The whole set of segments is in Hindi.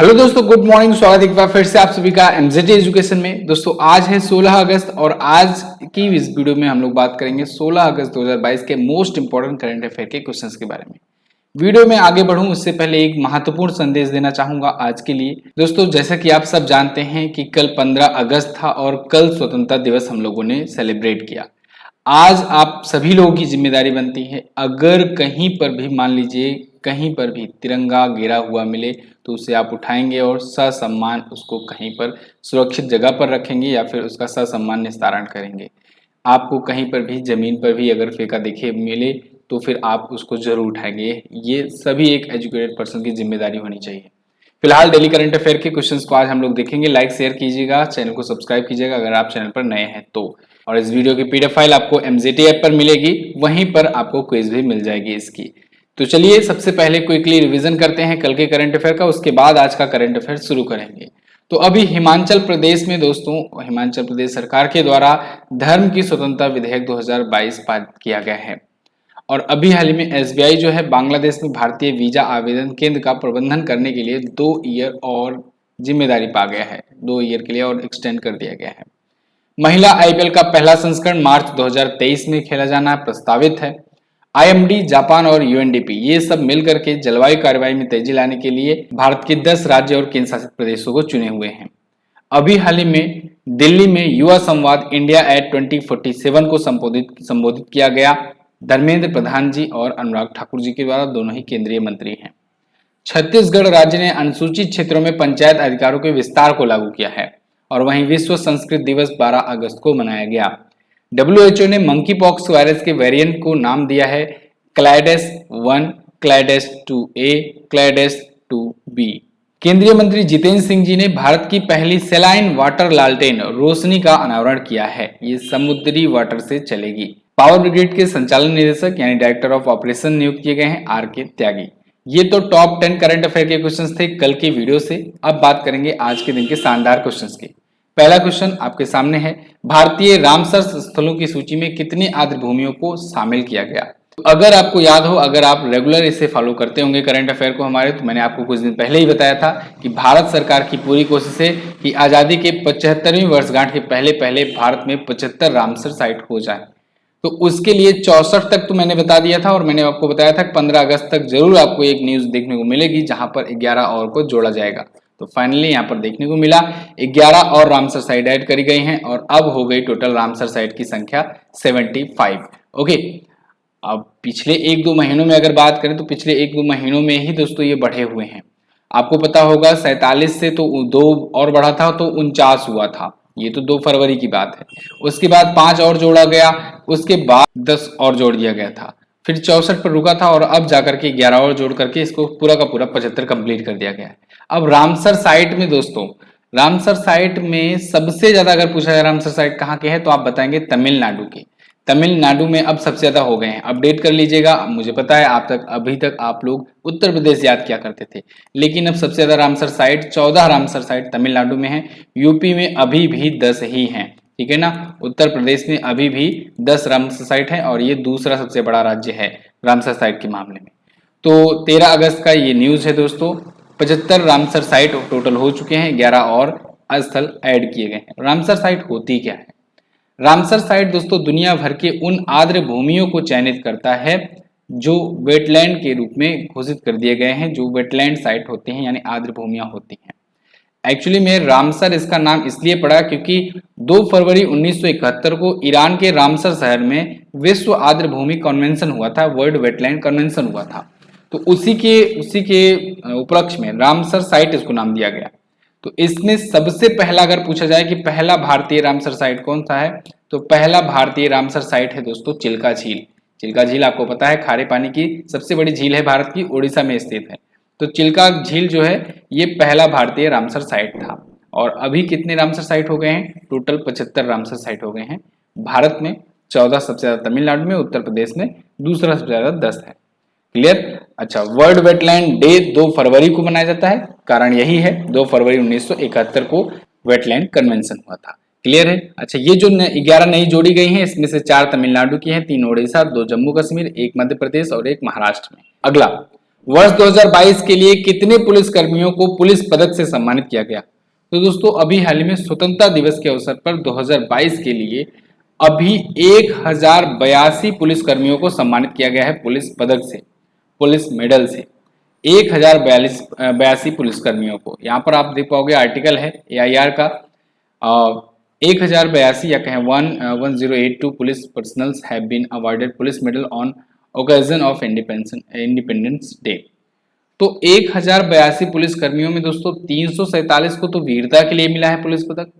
हेलो दोस्तों, गुड मॉर्निंग। स्वागत एक बार फिर से आप सभी का एमजेटी एजुकेशन में। दोस्तों आज है 16 अगस्त और आज की इस वीडियो में हम लोग बात करेंगे 16 अगस्त 2022 के मोस्ट इंपोर्टेंट करंट अफेयर के क्वेश्चंस के बारे में। वीडियो में आगे बढ़ूं उससे पहले एक महत्वपूर्ण संदेश देना चाहूंगा आज के लिए। दोस्तों जैसा कि आप सब जानते हैं कि कल 15 अगस्त था और कल स्वतंत्रता दिवस हम लोगों ने सेलिब्रेट किया। आज आप सभी लोगों की जिम्मेदारी बनती है, अगर कहीं पर भी मान लीजिए कहीं पर भी तिरंगा गिरा हुआ मिले तो उसे आप उठाएंगे और ससम्मान उसको कहीं पर सुरक्षित जगह पर रखेंगे या फिर उसका ससम्मान निस्तारण करेंगे। आपको कहीं पर भी जमीन पर भी अगर फेंका दिखे मिले तो फिर आप उसको जरूर उठाएंगे। ये सभी एक एजुकेटेड पर्सन की जिम्मेदारी होनी चाहिए। फिलहाल डेली करंट अफेयर के क्वेश्चंस को आज हम लोग देखेंगे। लाइक शेयर कीजिएगा, चैनल को सब्सक्राइब कीजिएगा अगर आप चैनल पर नए हैं तो। और इस वीडियो की पीडीएफ फाइल आपको एमजेटी ऐप पर मिलेगी, वहीं पर आपको क्विज भी मिल जाएगी इसकी। तो चलिए सबसे पहले क्विकली रिवीजन करते हैं कल के करंट अफेयर का, उसके बाद आज का करंट अफेयर शुरू करेंगे। तो अभी हिमाचल प्रदेश में दोस्तों, हिमाचल प्रदेश सरकार के द्वारा धर्म की स्वतंत्रता विधेयक 2022 पारित किया गया है। और अभी हाल ही में एसबीआई जो है बांग्लादेश में भारतीय वीजा आवेदन केंद्र का प्रबंधन करने के लिए 2 ईयर और जिम्मेदारी पा गया है। 2 ईयर के लिए और एक्सटेंड कर दिया गया है। महिला आईपीएल का पहला संस्करण मार्च 2023 में खेला जाना प्रस्तावित है। आईएमडी, जापान और यूएनडीपी ये सब मिलकर के जलवायु कार्रवाई में तेजी लाने के लिए भारत के 10 राज्य और केंद्र शासित प्रदेशों को चुने हुए हैं। अभी हाल ही में दिल्ली में युवा संवाद इंडिया एट 2047 को संबोधित किया गया। धर्मेंद्र प्रधान जी और अनुराग ठाकुर जी के द्वारा, दोनों ही केंद्रीय मंत्री हैं। छत्तीसगढ़ राज्य ने अनुसूचित क्षेत्रों में पंचायत अधिकारों के विस्तार को लागू किया है। और वहीं विश्व संस्कृत दिवस 12 अगस्त को मनाया गया। WHO ने मंकी पॉक्स वायरस के वेरिएंट को नाम दिया है क्लाइडेस 1, क्लाइडेस 2A, क्लाइडेस 2B। केंद्रीय मंत्री जितेंद्र सिंह जी ने भारत की पहली सेलाइन वाटर लालटेन रोशनी का अनावरण किया है। ये समुद्री वाटर से चलेगी। पावर ब्रिगेड के संचालन निदेशक यानी डायरेक्टर ऑफ ऑपरेशन नियुक्त किए गए हैं RK त्यागी। ये तो टॉप 10 करंट अफेयर के क्वेश्चंस थे कल की वीडियो से। अब बात करेंगे आज के दिन के शानदार क्वेश्चंस की। पहला क्वेश्चन आपके सामने है, भारतीय रामसर स्थलों की सूची में कितनी आर्द्र भूमियों को शामिल किया गया? तो अगर आपको याद हो, अगर आप रेगुलर इसे फॉलो करते होंगे करंट अफेयर को हमारे, तो मैंने आपको कुछ दिन पहले ही बताया था कि भारत सरकार की पूरी कोशिश है कि आजादी के 75वीं वर्षगांठ के पहले पहले भारत में 75 रामसर साइट हो जाए। तो उसके लिए 64 तक तो मैंने बता दिया था और मैंने आपको बताया था कि 15 अगस्त तक जरूर आपको एक न्यूज देखने को मिलेगी जहां पर 11 और को जोड़ा जाएगा। तो फाइनली यहाँ पर देखने को मिला 11 और रामसर साइट ऐड करी गई हैं और अब हो गई टोटल रामसर साइट की संख्या 75। ओके, अब पिछले 1-2 महीनों में अगर बात करें तो पिछले 1-2 महीनों में ही दोस्तों ये बढ़े हुए हैं। आपको पता होगा 47 से तो 2 और बढ़ा था तो 49 हुआ था। ये तो 2 फरवरी की बात है। उसके बाद 5 और जोड़ा गया, उसके बाद 10 और जोड़ दिया गया था, फिर 64 पर रुका था और अब जाकर के 11 और जोड़ करके इसको पूरा का पूरा 75 कंप्लीट कर दिया गया है। अब रामसर साइट में दोस्तों, रामसर साइट में सबसे ज्यादा अगर पूछा जाए रामसर साइट कहाँ के है तो आप बताएंगे तमिलनाडु के। तमिलनाडु में अब सबसे ज्यादा हो गए हैं। अपडेट कर लीजिएगा। मुझे पता है अभी तक आप लोग उत्तर प्रदेश याद किया करते थे, लेकिन अब सबसे ज्यादा Ramsar site 14 Ramsar site Tamil Nadu में है। यूपी में अभी भी 10 ही हैं, ठीक है ना। उत्तर प्रदेश में अभी भी 10 रामसर साइट है और ये दूसरा सबसे बड़ा राज्य है रामसर साइट के मामले में। तो 13 अगस्त का ये न्यूज है दोस्तों। 75 रामसर साइट टोटल हो चुके हैं, 11 और स्थल ऐड किए गए हैं। रामसर साइट होती क्या है? रामसर साइट दोस्तों दुनिया भर के उन आर्द्र भूमियों को चयनित करता है जो वेटलैंड के रूप में घोषित कर दिए गए हैं, जो वेटलैंड साइट होते हैं यानी आर्द्र भूमियां होती हैं। एक्चुअली में रामसर इसका नाम इसलिए पड़ा क्योंकि 2 फरवरी 1971 को ईरान के रामसर शहर में विश्व आर्द्र भूमि कन्वेंशन हुआ था, वर्ल्ड वेटलैंड कन्वेंशन हुआ था। तो उसी के उपलक्ष्य में रामसर साइट इसको नाम दिया गया। तो इसमें सबसे पहला अगर पूछा जाए कि पहला भारतीय रामसर साइट कौन सा है, तो पहला भारतीय रामसर साइट है दोस्तों चिल्का झील। चिल्का झील आपको पता है खारे पानी की सबसे बड़ी झील है भारत की, उड़ीसा में स्थित है। तो चिल्का झील जो है ये पहला भारतीय रामसर साइट था। और अभी कितने रामसर साइट हो गए हैं? टोटल 75 रामसर साइट हो गए हैं भारत में। 14 सबसे ज्यादा तमिलनाडु में, उत्तर प्रदेश में दूसरा सबसे ज्यादा 10 है। क्लियर? अच्छा, वर्ल्ड वेटलैंड डे 2 फरवरी को मनाया जाता है। कारण यही है 2 फरवरी 1971 को वेटलैंड कन्वेंशन हुआ था। क्लियर है? अच्छा, ये जो 11 नई जोड़ी गई हैं इसमें से 4 तमिलनाडु की हैं, 3 उड़ीसा, 2 जम्मू कश्मीर, 1 मध्य प्रदेश और 1 महाराष्ट्र में। अगला, वर्ष 2022 के लिए कितने पुलिस कर्मियों को पुलिस पदक से सम्मानित किया गया? तो दोस्तों अभी हाल ही में स्वतंत्रता दिवस के अवसर पर 2022 के लिए अभी 1082 पुलिस कर्मियों को सम्मानित किया गया है पुलिस पदक से, पुलिस मेडल से। 1082 पुलिस कर्मियों को, यहाँ पर आप देख पाओगे आर्टिकल है AIR का। 1082 या कहें 1082 police personals have been awarded police medal on occasion of Independence Day. तो 1082 पुलिस कर्मियों में दोस्तों 347 को तो वीरता के लिए मिला है पुलिस पदक,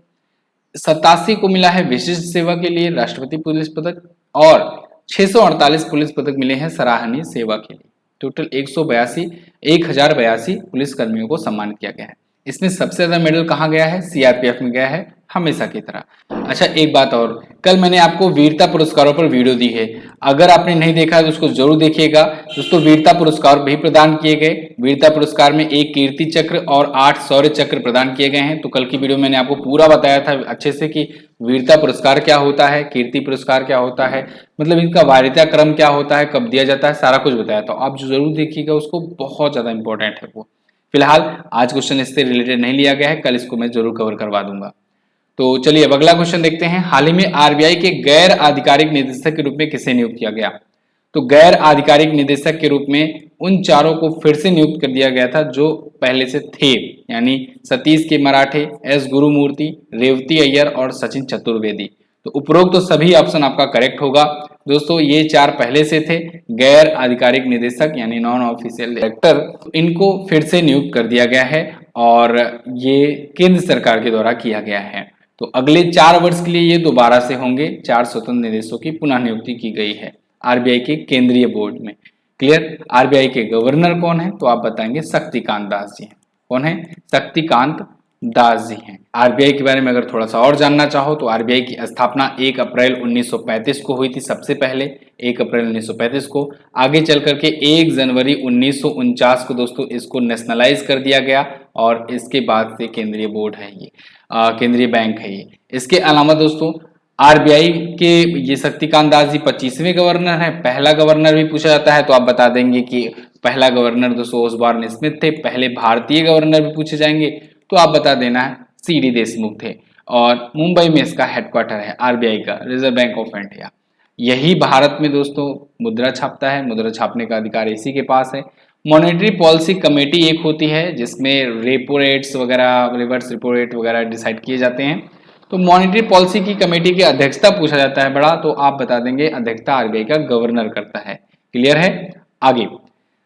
87 को मिला है विशिष्ट सेवा के लिए राष्ट्रपति पुलिस पदक, और 648 पुलिस पदक मिले हैं सराहनीय सेवा के लिए। टोटल 1082 पुलिस कर्मियों को सम्मानित किया गया है। इसमें सबसे ज्यादा मेडल कहाँ गया है? CRPF में गया है, हमेशा की तरह। अच्छा एक बात और, कल मैंने आपको वीरता पुरस्कारों पर वीडियो दी है, अगर आपने नहीं देखा है तो उसको जरूर देखिएगा दोस्तों। वीरता पुरस्कार भी प्रदान किए गए। वीरता पुरस्कार में 1 कीर्ति चक्र और 8 शौर्य चक्र प्रदान किए गए हैं। तो कल की वीडियो मैंने आपको पूरा बताया था अच्छे से कि वीरता पुरस्कार क्या होता है, कीर्ति पुरस्कार क्या होता है, मतलब इनका वारिता क्रम क्या होता है, कब दिया जाता है, सारा कुछ बताया था। आप जो जरूर देखिएगा उसको, बहुत ज्यादा इंपॉर्टेंट है वो। फिलहाल आज क्वेश्चन इससे रिलेटेड नहीं लिया गया है, कल इसको मैं जरूर कवर करवा दूंगा। तो चलिए अब अगला क्वेश्चन देखते हैं। हाल ही में RBI के गैर आधिकारिक निदेशक के रूप में किसे नियुक्त किया गया? तो गैर आधिकारिक निदेशक के रूप में उन चारों को फिर से नियुक्त कर दिया गया था जो पहले से थे, यानी सतीश के मराठे, S गुरुमूर्ति, रेवती अय्यर और सचिन चतुर्वेदी। तो उपरोक्त तो सभी ऑप्शन आपका करेक्ट होगा दोस्तों। ये 4 पहले से थे गैर आधिकारिक निदेशक यानी नॉन ऑफिशियल डायरेक्टर, इनको फिर से नियुक्त कर दिया गया है और ये केंद्र सरकार के द्वारा किया गया है। तो अगले 4 वर्ष के लिए ये दोबारा से होंगे। 4 स्वतंत्र निदेशकों की पुनः नियुक्ति की गई है RBI के केंद्रीय बोर्ड में। क्लियर? RBI के गवर्नर कौन है? तो आप बताएंगे शक्तिकांत दास जी हैं। कौन है? शक्तिकांत दास जी हैं। RBI के बारे में अगर थोड़ा सा और जानना चाहो तो RBI की स्थापना 1 अप्रैल 1935 को हुई थी, सबसे पहले 1 अप्रैल 1935 को। आगे चल करके 1 जनवरी 1949 को दोस्तों इसको नेशनलाइज कर दिया गया और इसके बाद से केंद्रीय बोर्ड है ये, केंद्रीय बैंक है ये। इसके अलावा दोस्तों RBI के ये शक्तिकांत दास जी 25वें गवर्नर हैं। पहला गवर्नर भी पूछा जाता है तो आप बता देंगे कि पहला गवर्नर दोस्तों ओसबॉर्न स्मिथ थे। पहले भारतीय गवर्नर भी पूछे जाएंगे तो आप बता देना है CD देशमुख थे। और मुंबई में इसका हेडक्वार्टर है RBI का, रिजर्व बैंक ऑफ इंडिया। यही भारत में दोस्तों मुद्रा छापता है, मुद्रा छापने का अधिकार इसी के पास है। मॉनेटरी पॉलिसी कमेटी एक होती है जिसमें रेपो रेट्स वगैरह, रिवर्स रेपो रेट वगैरह डिसाइड किए जाते हैं। तो मॉनेटरी पॉलिसी की कमेटी की अध्यक्षता पूछा जाता है बड़ा, तो आप बता देंगे अध्यक्षता RBI का गवर्नर करता है। क्लियर है? आगे,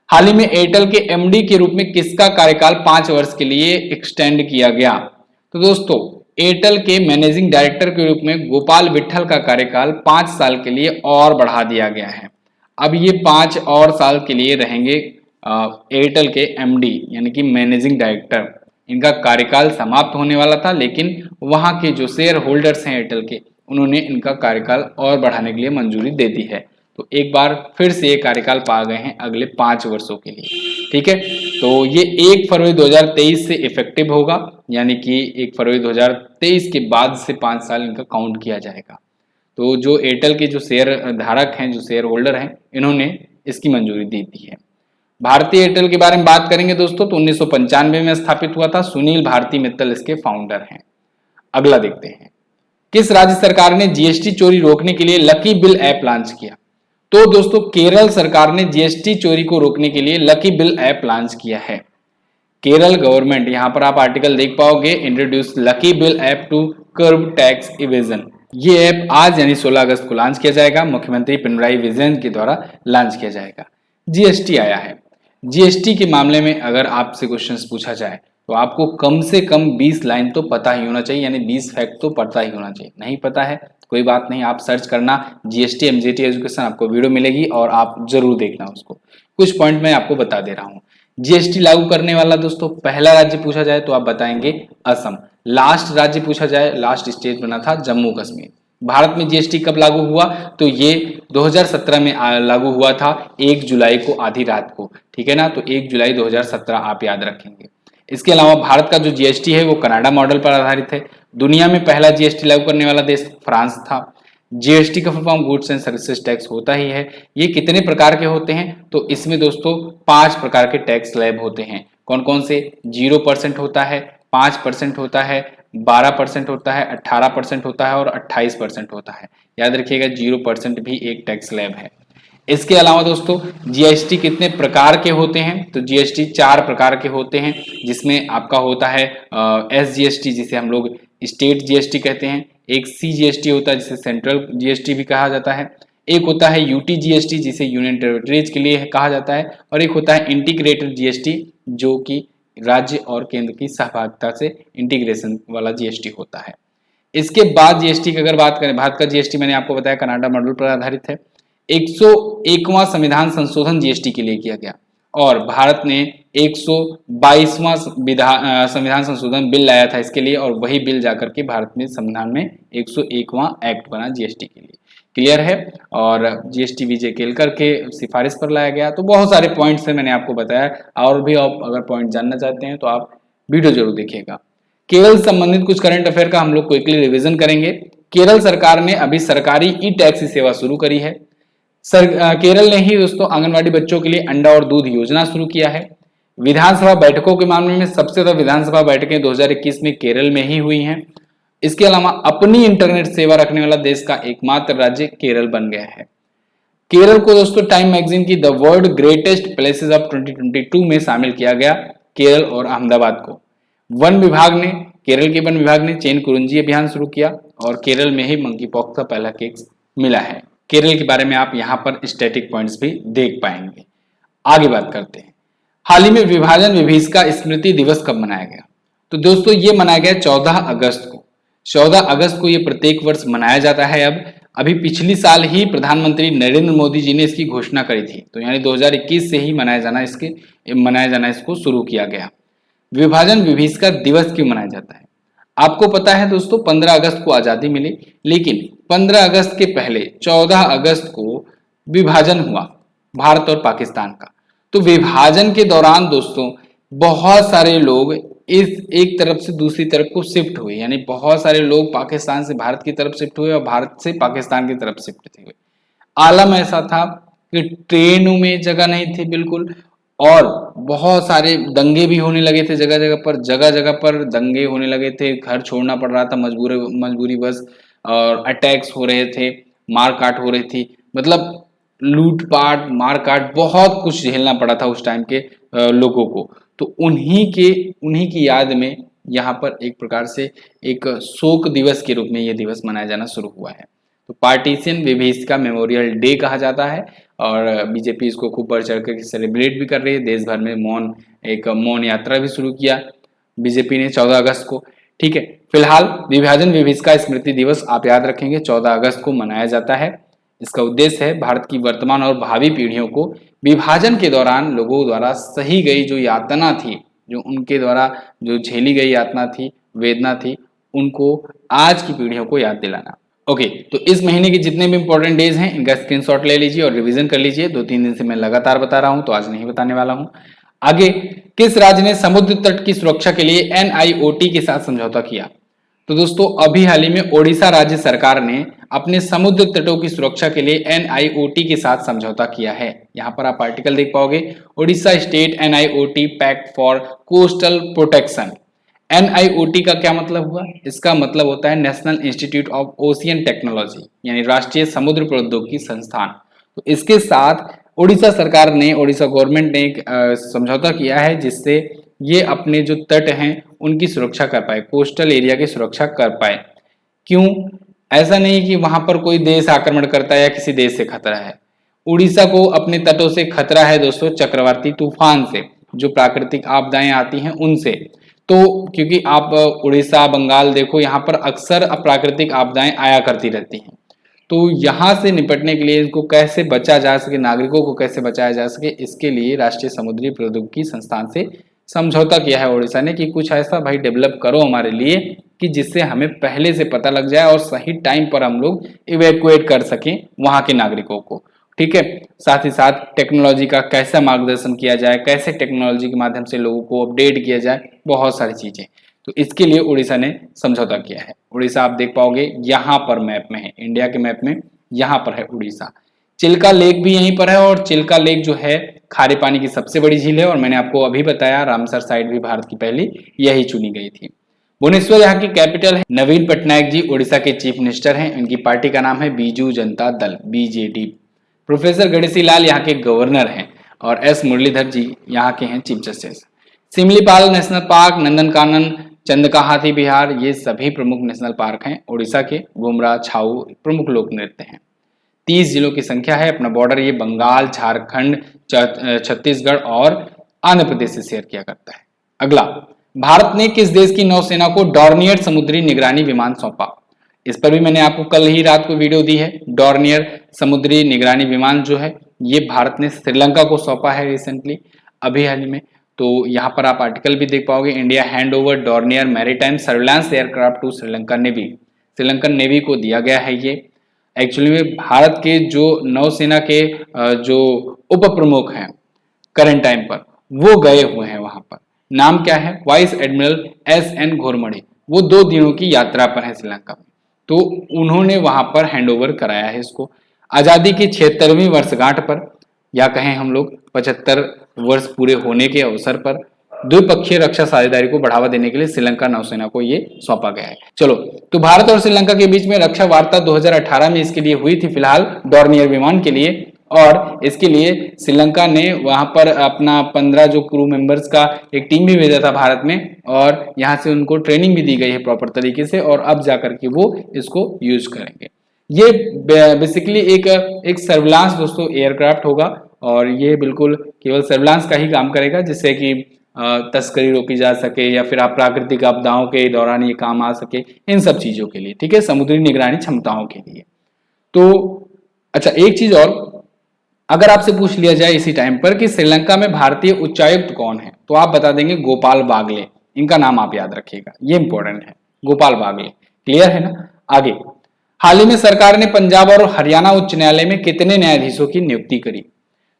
हाल ही में एयरटेल के MD के रूप में किसका कार्यकाल 5 वर्ष के लिए एक्सटेंड किया गया? तो दोस्तों एयरटेल के मैनेजिंग डायरेक्टर के रूप में गोपाल विट्ठल का कार्यकाल 5 साल के लिए और बढ़ा दिया गया है। अब ये 5 और साल के लिए रहेंगे एयरटेल के MD यानी कि मैनेजिंग डायरेक्टर। इनका कार्यकाल समाप्त होने वाला था, लेकिन वहां के जो शेयर होल्डर्स हैं एयरटेल के, उन्होंने इनका कार्यकाल और बढ़ाने के लिए मंजूरी दे दी है। तो एक बार फिर से ये कार्यकाल पा गए हैं अगले 5 वर्षों के लिए। ठीक है, तो ये 1 फरवरी 2023 से इफेक्टिव होगा, यानी कि 1 फरवरी 2023 के बाद से 5 साल इनका काउंट किया जाएगा। तो जो एयरटेल के जो शेयर धारक हैं, जो शेयर होल्डर हैं, इन्होंने इसकी मंजूरी दी थी है। भारतीय एयरटेल के बारे में बात करेंगे दोस्तों तो 1995 में स्थापित हुआ था। सुनील भारती मित्तल इसके फाउंडर हैं। अगला देखते हैं, किस राज्य सरकार ने GST चोरी रोकने के लिए लकी बिल ऐप लॉन्च किया? तो दोस्तों केरल सरकार ने GST चोरी को रोकने के लिए लकी बिल ऐप लॉन्च किया है। केरल गवर्नमेंट, यहां पर आप आर्टिकल देख पाओगे, introduce lucky bill app to curb tax evasion. ये ऐप आज यानी 16 अगस्त को लॉन्च किया जाएगा। मुख्यमंत्री पिनराई विजयन के द्वारा लॉन्च किया जाएगा। GST आया है। GST के मामले में अगर आपसे क्वेश्चंस पूछा जाए तो आपको कम से कम 20 लाइन तो पता ही होना चाहिए, यानी 20 फैक्ट तो पता ही होना चाहिए। नहीं पता है कोई बात नहीं, आप सर्च करना GST MGT एजुकेशन, आपको वीडियो मिलेगी और आप जरूर देखना उसको। कुछ पॉइंट मैं आपको बता दे रहा हूँ। GST लागू करने वाला दोस्तों पहला राज्य पूछा जाए तो आप बताएंगे असम। लास्ट राज्य पूछा जाए, लास्ट स्टेट बना था जम्मू कश्मीर। भारत में GST कब लागू हुआ? तो ये 2017 में लागू हुआ था 1 जुलाई को आधी रात को। ठीक है ना, तो 1 जुलाई 2017 आप याद रखेंगे। इसके अलावा भारत का जो GST है वो कनाडा मॉडल पर आधारित है। दुनिया में पहला GST लागू करने वाला देश फ्रांस था। जीएसटी का full form goods and services tax होता ही है। ये कितने प्रकार के होते हैं, तो इसमें दोस्तों 5 प्रकार के टैक्स स्लैब होते हैं। कौन कौन से? 0% होता है, 5% होता है, 12% होता है, 18% होता है और 28% होता है। याद रखिएगा 0% भी एक टैक्स स्लैब है। इसके अलावा दोस्तों जीएसटी कितने प्रकार के होते हैं, तो जीएसटी 4 प्रकार के होते हैं, जिसमें आपका होता है एसजीएसटी जिसे हम लोग स्टेट जीएसटी कहते हैं, एक सीजीएसटी होता है जिसे सेंट्रल जीएसटी भी कहा जाता है, एक होता है यूटी जीएसटी जिसे यूनियन टेरिटरीज के लिए कहा जाता है, और एक होता है इंटीग्रेटेड जीएसटी जो कि राज्य और केंद्र की सहभागिता से इंटीग्रेशन वाला जीएसटी होता है। इसके बाद जीएसटी की अगर बात करें, भारत का जीएसटी मैंने आपको बताया कनाडा मॉडल पर आधारित है। 101वां संविधान संशोधन जीएसटी के लिए किया गया और भारत ने 122वां संविधान संशोधन बिल लाया था इसके लिए, और वही बिल जाकर के भारत में संविधान में 101वां एक्ट बना जीएसटी के लिए। क्लियर है? और जीएसटी विजय केलकर के सिफारिश पर लाया गया। तो बहुत सारे पॉइंट्स हैं मैंने आपको बताया, और भी आप अगर पॉइंट जानना चाहते हैं तो आप वीडियो जरूर देखिएगा। केरल संबंधित कुछ करंट अफेयर का हम लोग क्विकली रिवीजन करेंगे। केरल सरकार ने अभी सरकारी ई टैक्सी सेवा शुरू करी है। केरल ने ही दोस्तों आंगनवाड़ी बच्चों के लिए अंडा और दूध योजना शुरू किया है। विधानसभा बैठकों के मामले में सबसे ज्यादा विधानसभा बैठकें 2021 में केरल में ही हुई हैं। इसके अलावा अपनी इंटरनेट सेवा रखने वाला देश का एकमात्र राज्य केरल बन गया है। केरल को दोस्तों टाइम मैगजीन की the world greatest places of 2022 में शामिल किया गया, केरल और अहमदाबाद को। केरल के वन विभाग ने चेन कुरुंजी अभियान शुरू किया और केरल में ही मंकी पॉक्स का पहला केस मिला है। केरल के बारे में आप यहाँ पर स्टैटिक पॉइंट्स भी देख पाएंगे। आगे बात करते हैं, हाल ही में विभाजन विभीषिका स्मृति दिवस कब मनाया गया? तो दोस्तों ये मनाया गया 14 अगस्त को। 14 अगस्त को ये प्रत्येक वर्ष मनाया जाता है। अभी पिछली साल ही प्रधानमंत्री नरेंद्र मोदी जी ने इसकी घोषणा करी थी, तो यानी 2021 से ही मनाया जाना इसको शुरू किया गया। विभाजन विभीषिका दिवस क्यों मनाया जाता है? आपको पता है दोस्तों 15 अगस्त को आजादी मिली, लेकिन 15 अगस्त के पहले 14 अगस्त को विभाजन हुआ भारत और पाकिस्तान का। तो विभाजन के दौरान दोस्तों बहुत सारे लोग इस एक तरफ से दूसरी तरफ को शिफ्ट हुए, यानी बहुत सारे लोग पाकिस्तान से भारत की तरफ शिफ्ट हुए और भारत से पाकिस्तान की तरफ शिफ्ट हुए। आलम ऐसा था कि ट्रेनों में जगह नहीं थी बिल्कुल, और बहुत सारे दंगे भी होने लगे थे जगह जगह पर दंगे होने लगे थे। घर छोड़ना पड़ रहा था मजबूरी बस, और अटैक्स हो रहे थे, मारकाट हो रही थी, मतलब लूटपाट मारकाट बहुत कुछ झेलना पड़ा था उस टाइम के लोगों को। तो उन्हीं की याद में यहाँ पर एक प्रकार से एक शोक दिवस के रूप में ये दिवस मनाया जाना शुरू हुआ है। तो पार्टीशन विभीषिका मेमोरियल डे कहा जाता है, और बीजेपी इसको खूब बढ़ चढ़ कर सेलिब्रेट भी कर रही है। देश भर में मौन यात्रा भी शुरू किया बीजेपी ने 14 अगस्त को। ठीक है, फिलहाल विभाजन विभीषिका स्मृति दिवस आप याद रखेंगे 14 अगस्त को मनाया जाता है। इसका उद्देश्य है भारत की वर्तमान और भावी पीढ़ियों को विभाजन के दौरान लोगों द्वारा सही गई जो यातना थी, जो उनके द्वारा जो झेली गई यातना थी, वेदना थी, उनको आज की पीढ़ियों को याद दिलाना। ओके, तो इस महीने के जितने भी इंपॉर्टेंट डेज हैं इनका स्क्रीनशॉट ले लीजिए और रिवीजन कर लीजिए। 2-3 दिन से मैं लगातार बता रहा हूं, तो आज नहीं बताने वाला हूं। आगे, किस राज्य ने समुद्र तट की सुरक्षा के लिए NIOT के साथ समझौता किया? तो दोस्तों अभी हाल ही में ओडिशा राज्य सरकार ने अपने समुद्र तटों की सुरक्षा के लिए NIOT के साथ समझौता किया है। यहाँ पर आप आर्टिकल देख पाओगे, Odisha state NIOT pact for coastal protection. NIOT का क्या मतलब हुआ? इसका मतलब होता है national institute of ocean technology, यानी राष्ट्रीय समुद्र प्रौद्योगिकी संस्थान। तो इसके साथ ओडिशा सरकार ने, ओडिशा गवर्नमेंट ने एक समझौता किया है जिससे ये अपने जो तट हैं उनकी सुरक्षा कर पाए, कोस्टल एरिया की सुरक्षा कर पाए। क्यों? ऐसा नहीं कि वहां पर कोई देश आक्रमण करता है या किसी देश से खतरा है। उड़ीसा को अपने तटों से खतरा है दोस्तों चक्रवाती तूफान से, जो प्राकृतिक आपदाएं आती हैं उनसे। तो क्योंकि आप उड़ीसा बंगाल देखो, यहाँ पर अक्सर प्राकृतिक आपदाएं आया करती रहती हैं। तो यहाँ से निपटने के लिए इनको कैसे बचा जा सके, नागरिकों को कैसे बचाया जा सके, इसके लिए राष्ट्रीय समुद्री प्रौद्योगिकी संस्थान से समझौता किया है ओडिशा ने कि कुछ ऐसा भाई डेवलप करो हमारे लिए कि जिससे हमें पहले से पता लग जाए और सही टाइम पर हम लोग इवैक्यूएट कर सकें वहां के नागरिकों को। ठीक है, साथ ही साथ टेक्नोलॉजी का कैसा मार्गदर्शन किया जाए, कैसे टेक्नोलॉजी के माध्यम से लोगों को अपडेट किया जाए, बहुत सारी चीजें। तो इसके लिए उड़ीसा ने समझौता किया है। उड़ीसा आप देख पाओगे यहाँ पर मैप में है, इंडिया के मैप में यहाँ पर है उड़ीसा। चिल्का लेक भी यहीं पर है और चिल्का लेक जो है खारे पानी की सबसे बड़ी झील है और मैंने आपको अभी बताया रामसर साइट भी भारत की पहली यही चुनी गई थी। भुवनेश्वर यहाँ की कैपिटल है। नवीन पटनायक जी उड़ीसा के चीफ मिनिस्टर हैं, इनकी पार्टी का नाम है बीजू जनता दल बीजेडी। प्रोफेसर गणेशी लाल यहाँ के गवर्नर हैं और एस मुरलीधर जी यहाँ के हैं chief justice. Simlipal national park, Nandankanan, Chandaka Hathi Vihar, ये सभी प्रमुख नेशनल पार्क हैं उड़ीसा के। बुमरा, छाऊ प्रमुख लोक नृत्य हैं। 30 जिलों की संख्या है। अपना बॉर्डर ये बंगाल, झारखंड, छत्तीसगढ़ और आंध्र प्रदेश से शेयर किया करता है। अगला, भारत ने किस देश की नौसेना को डॉर्नियर समुद्री निगरानी विमान सौंपा? इस पर भी मैंने आपको कल ही रात को वीडियो दी है। डॉर्नियर समुद्री निगरानी विमान जो है ये भारत ने श्रीलंका को सौंपा है रिसेंटली, अभी हाल में। तो यहाँ पर आप आर्टिकल भी देख पाओगे, India hand over Dornier maritime surveillance aircraft to Sri Lanka navy. Sri Lankan navy को दिया गया है ये। एक्चुअली में भारत के जो नौसेना के जो उप प्रमुख हैं करंट टाइम पर वो गए हुए हैं वहां पर। नाम क्या है? Vice admiral SN घोरमड़े। वो 2 दिनों की यात्रा पर है श्रीलंका में, तो उन्होंने वहां पर हैंडओवर कराया है इसको। आजादी की 76वीं वर्षगांठ पर या कहें हम लोग 75 वर्ष पूरे होने के अवसर पर द्विपक्षीय रक्षा साझेदारी को बढ़ावा देने के लिए श्रीलंका नौसेना को ये सौंपा गया है। चलो, तो भारत और श्रीलंका के बीच में रक्षा वार्ता 2018 में इसके लिए हुई थी फिलहाल डॉर्नियर विमान के लिए, और इसके लिए श्रीलंका ने वहां पर अपना 15 जो क्रू मेंबर्स का एक टीम भी भेजा था भारत में, और यहाँ से उनको ट्रेनिंग भी दी गई है प्रॉपर तरीके से, और अब जाकर के वो इसको यूज करेंगे। ये बेसिकली एक सर्विलांस दोस्तों एयरक्राफ्ट होगा, और ये बिल्कुल केवल सर्विलांस का ही काम करेगा, जिससे कि तस्करी रोकी जा सके या फिर आप प्राकृतिक आपदाओं के दौरान ये काम आ सके, इन सब चीजों के लिए, ठीक है, समुद्री निगरानी क्षमताओं के लिए। तो अच्छा, एक चीज और, अगर आपसे पूछ लिया जाए इसी टाइम पर कि श्रीलंका में भारतीय उच्चायुक्त कौन है, तो आप बता देंगे गोपाल बागले। इनका नाम आप याद रखिएगा, ये इंपॉर्टेंट है, गोपाल बागले। क्लियर है ना? आगे, हाल ही में सरकार ने पंजाब और हरियाणा उच्च न्यायालय में कितने न्यायाधीशों की नियुक्ति करी?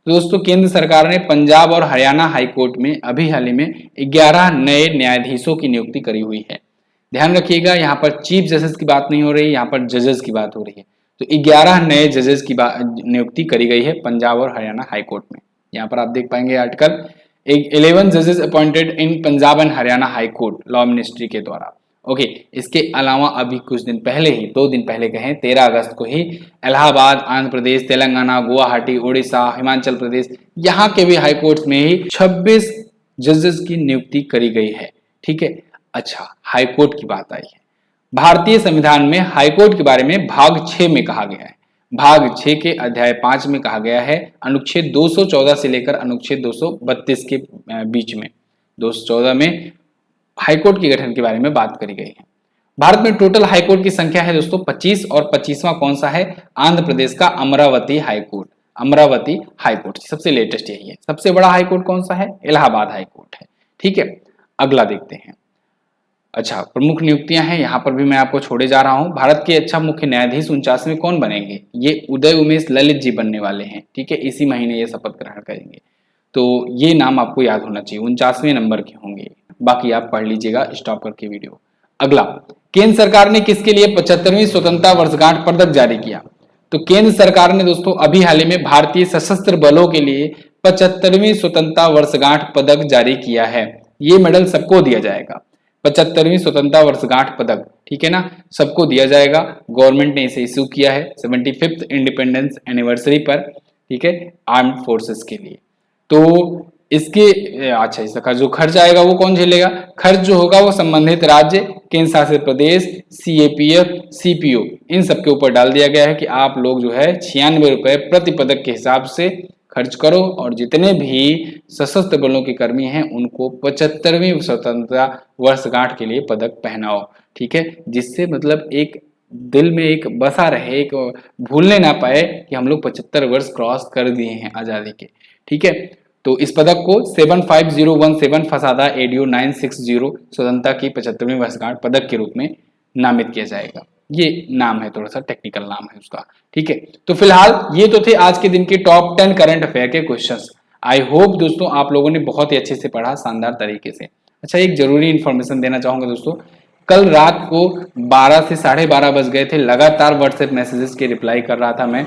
तो दोस्तों, केंद्र सरकार ने पंजाब और हरियाणा हाईकोर्ट में अभी हाल ही में 11 नए न्यायाधीशों की नियुक्ति करी हुई है। ध्यान रखिएगा, यहाँ पर चीफ जस्टिस की बात नहीं हो रही, यहाँ पर जजेस की बात हो रही है। तो 11 नए जजेस की नियुक्ति करी गई है पंजाब और हरियाणा हाईकोर्ट में। यहाँ पर आप देख पाएंगे आर्टिकल, 11 जजेस appointed in Punjab and Haryana high court law ministry के द्वारा। ओके, इसके अलावा अभी कुछ दिन पहले ही, 2 दिन पहले कहें, 13 अगस्त को ही इलाहाबाद, आंध्र प्रदेश, तेलंगाना, गुवाहाटी, उड़ीसा, हिमाचल प्रदेश, यहाँ के भी हाईकोर्ट में ही 26 जजेस की नियुक्ति करी गई है। ठीक है, अच्छा, हाईकोर्ट की बात आई है। भारतीय संविधान में हाईकोर्ट के बारे में भाग 6 में कहा गया है, भाग 6 के अध्याय 5 में कहा गया है, अनुच्छेद 214 से लेकर अनुच्छेद 232 के बीच में, 214 में हाईकोर्ट के गठन के बारे में बात करी गई है। भारत में टोटल हाईकोर्ट की संख्या है दोस्तों 25, और 25वां कौन सा है? आंध्र प्रदेश का अमरावती हाईकोर्ट। अमरावती हाईकोर्ट सबसे लेटेस्ट यही है। सबसे बड़ा हाईकोर्ट कौन सा है? इलाहाबाद हाईकोर्ट है। ठीक है, अगला देखते हैं। अच्छा, प्रमुख नियुक्तियां हैं, यहां पर भी मैं आपको छोड़े जा रहा हूं। भारत के अच्छा मुख्य न्यायाधीश 49वें कौन बनेंगे? ये उदय उमेश ललित जी बनने वाले हैं। ठीक है, इसी महीने ये शपथ ग्रहण करेंगे, तो ये नाम आपको याद होना चाहिए, 49वें नंबर के होंगे। बाकी आप पढ़ लीजिएगा स्टॉप करके वीडियो। अगला, केंद्र सरकार ने किसके लिए 75वीं स्वतंत्रता वर्षगांठ पदक जारी किया? तो केंद्र सरकार ने दोस्तों अभी हाल ही में भारतीय सशस्त्र बलों के लिए 75वीं स्वतंत्रता वर्षगांठ पदक जारी किया है। ये मेडल सबको दिया जाएगा, 75वीं स्वतंत्रता वर्षगांठ पदक, ठीक है ना, सबको दिया जाएगा। गवर्नमेंट ने इसे इश्यू किया है 75th इंडिपेंडेंस एनिवर्सरी पर, ठीक है, आर्म्ड फोर्सेस के लिए। तो इसके अच्छा, इसका जो खर्च आएगा वो कौन झेलेगा? खर्च जो होगा वो संबंधित राज्य, केंद्र शासित प्रदेश, CAPF, CPO, इन सबके ऊपर डाल दिया गया है कि आप लोग जो है 96 रुपए प्रति पदक के हिसाब से खर्च करो, और जितने भी सशस्त्र बलों के कर्मी हैं उनको 75वीं स्वतंत्रता वर्षगांठ के लिए पदक पहनाओ। ठीक है, जिससे मतलब एक दिल में एक बसा रहे, एक भूलने ना पाए कि हम लोग 75 वर्ष क्रॉस कर दिए हैं आजादी के। ठीक है, तो इस पदक को 75017 फसादा एडियो 960 स्वतंत्रता की 75वीं वर्षगांठ पदक के रूप में नामित किया जाएगा। ये नाम है, थोड़ा सा टेक्निकल नाम है उसका। ठीक है, तो फिलहाल ये तो थे आज के दिन के टॉप 10 करंट अफेयर के क्वेश्चंस। आई होप दोस्तों आप लोगों ने बहुत ही अच्छे से पढ़ा, शानदार तरीके से। अच्छा, एक जरूरी इन्फॉर्मेशन देना चाहूंगा दोस्तों, कल रात को 12 से 12:30 बज गए थे, लगातार व्हाट्सएप मैसेजेस के रिप्लाई कर रहा था मैं,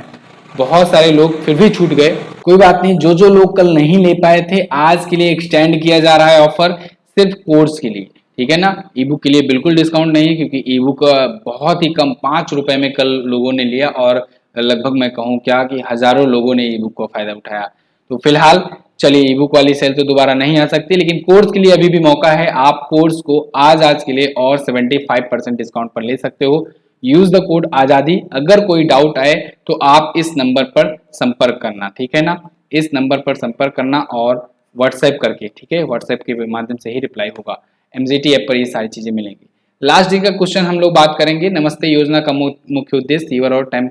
बहुत सारे लोग फिर भी छूट गए। कोई बात नहीं, जो जो लोग कल नहीं ले पाए थे, आज के लिए एक्सटेंड किया जा रहा है ऑफर सिर्फ कोर्स के लिए, ठीक है ना। ई बुक के लिए बिल्कुल डिस्काउंट नहीं है, क्योंकि ई बुक बहुत ही कम 5 रुपए में कल लोगों ने लिया, और लगभग मैं कहूँ क्या कि हजारों लोगों ने ई बुक का फायदा उठाया। तो फिलहाल चलिए, ई बुक वाली सेल तो दोबारा नहीं आ सकती, लेकिन कोर्स के लिए अभी भी मौका है, आप कोर्स को आज के लिए और 75% डिस्काउंट पर ले सकते हो। यूज द कोड आजादी। अगर कोई डाउट आए तो आप इस नंबर पर संपर्क करना, ठीक है ना, इस नंबर पर संपर्क करना और व्हाट्सएप करके, ठीक है, व्हाट्सएप के माध्यम से ही रिप्लाई होगा। एमजीटी ऐप पर ये सारी चीजें मिलेंगी। लास्ट डे का क्वेश्चन हम लोग बात करेंगे। नमस्ते योजना का मुख्य उद्देश्य सीवर और टैंक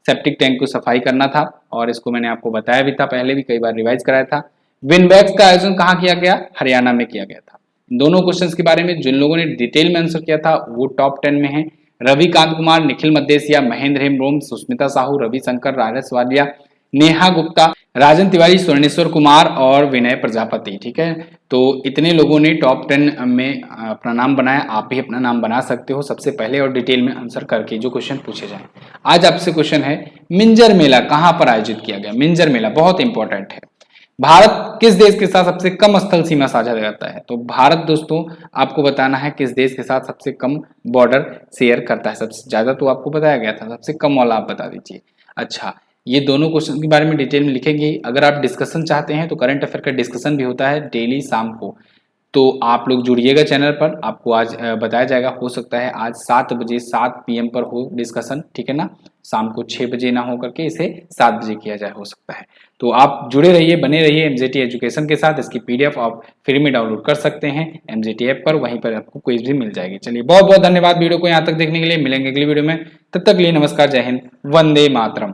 सेप्टिक टैंक को सफाई करना था, और इसको मैंने आपको बताया भी था, पहले भी कई बार रिवाइज कराया था। विनबैक्स का आयोजन कहाँ किया गया? हरियाणा में किया गया था। दोनों क्वेश्चंस के बारे में जिन लोगों ने डिटेल में आंसर किया था वो टॉप 10 में है। रविकांत कुमार, निखिल मद्देसिया, महेंद्र हेमब्रोम, सुष्मिता साहू, रविशंकर, राजस वालिया, नेहा गुप्ता, राजन तिवारी, स्वर्णेश्वर कुमार और विनय प्रजापति, ठीक है। तो इतने लोगों ने टॉप 10 में अपना नाम बनाया। आप भी अपना नाम बना सकते हो सबसे पहले, और डिटेल में आंसर करके जो क्वेश्चन पूछे जाए। आज आपसे क्वेश्चन है, मिंजर मेला कहां पर आयोजित किया गया? मिंजर मेला बहुत इंपॉर्टेंट है। भारत किस देश के साथ सबसे कम स्थल सीमा साझा करता है? तो भारत दोस्तों, आपको बताना है किस देश के साथ सबसे कम बॉर्डर शेयर करता है। सबसे ज्यादा तो आपको बताया गया था, सबसे कम वाला आप बता दीजिए। अच्छा, ये दोनों क्वेश्चन के बारे में डिटेल में लिखेंगे। अगर आप डिस्कशन चाहते हैं तो करंट अफेयर का डिस्कशन भी होता है डेली शाम को, तो आप लोग जुड़िएगा चैनल पर। आपको आज बताया जाएगा, हो सकता है आज 7 बजे 7 PM पर हो डिस्कशन, ठीक है ना। शाम को 6 बजे ना हो करके इसे 7 बजे किया जाए, हो सकता है। तो आप जुड़े रहिए, बने रहिए एमजेटी एजुकेशन के साथ। इसकी PDF आप फ्री में डाउनलोड कर सकते हैं एमजेटी ऐप पर, वहीं पर आपको क्विज भी मिल जाएगी। चलिए, बहुत बहुत धन्यवाद वीडियो को यहाँ तक देखने के लिए। मिलेंगे अगली वीडियो में, तब तक के लिए नमस्कार, जय हिंद, वंदे मातरम।